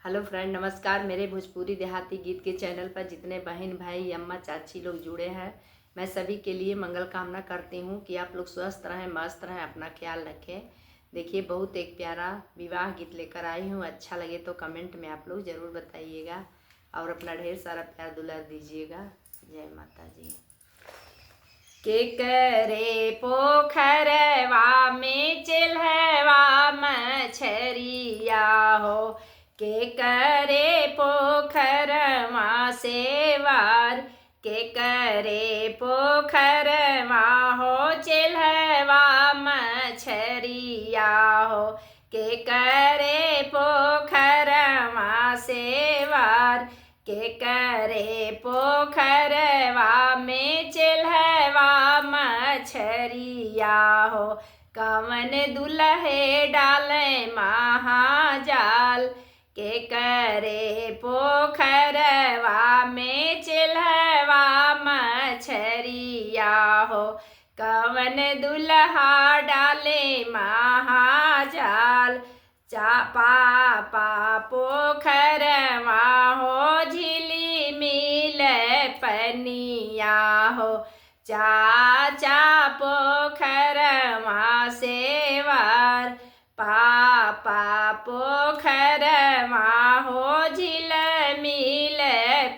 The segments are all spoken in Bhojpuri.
हेलो फ्रेंड, नमस्कार। मेरे भोजपुरी देहाती गीत के चैनल पर जितने बहन भाई अम्मा चाची लोग जुड़े हैं, मैं सभी के लिए मंगल कामना करती हूँ कि आप लोग स्वस्थ रहें, मस्त रहें, अपना ख्याल रखें। देखिए, बहुत एक प्यारा विवाह गीत लेकर आई हूँ। अच्छा लगे तो कमेंट में आप लोग ज़रूर बताइएगा और अपना ढेर सारा प्यार दुलार दीजिएगा। जय माता जी। के करे पोखरवा में चिल्हवा मछरिया हो, के करे पोखरवा से वार, के करे पोखरवा हो चिल्हवा मछरिया हो, के करे पोखरवा से वार, के करे पोखरवा में चिल्हवा मछरिया हो, कवन दुल्हे डाले महाजाल, के करे पोखरवा में चिल्हवा मछरिया हो, कवन दुल्हा डाले महाजाल, पापा पोखरवा हो झिली मिल पनिया हो, चाचा पोखरवा से वार, पापा पोखरवा हो झिल मिल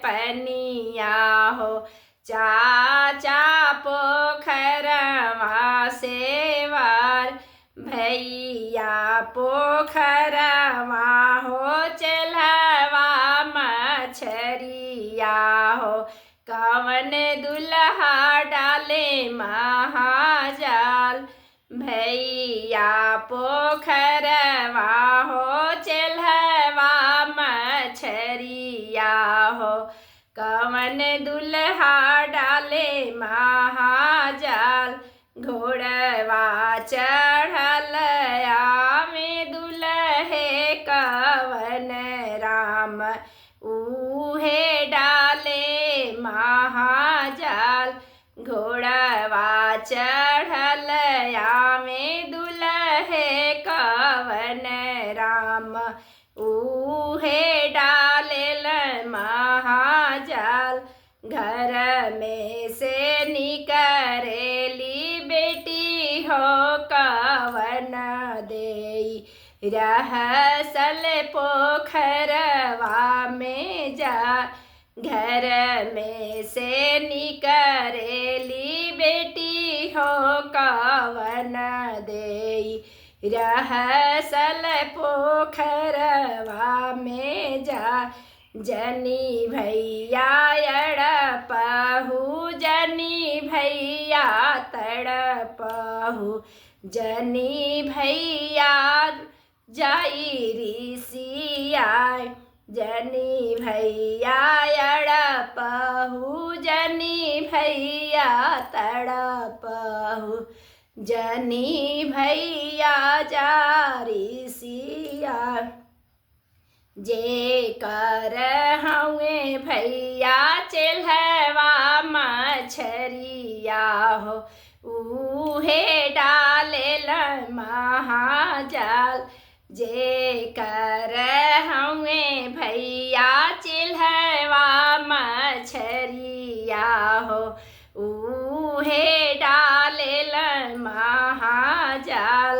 पनिया हो, चाचा पोखरवा से वार, भैया पोखरवा हो चलवा मछरिया हो, कवन दुल्हा डाले महाजाल, भैया पोखरवा हो चलवा मछरिया हो, कवन दुल्हा डाले महाजाल, घोड़वा चढ़ल आवे दुल्हे कवन राम, उहे डाले महाजाल, घोड़वा चढ़ल आवे दुल्हे कवन राम, उहे डालेल महाजाल, घर में से निकरेली बेटी हो कवन देई, रहसल पोखरवा में जा, घर में से निकरेली बेटी हो कवन देई, रहसल पोखरवा में जा, जनी भैया अड़पहु, जनी भैया तड़पहु, जनी भैया जाई ऋषिया, जनी भैया अड़पहु, जनी भैया तड़पहु, जनी भैया जा ऋषिया, जे कर हवे भैया चिल्हवा मछरिया हो, उहे डालेल महाजाल, जे कर हवे भैया चिल्हवा मछरिया हो, उहे डालेल महाजाल।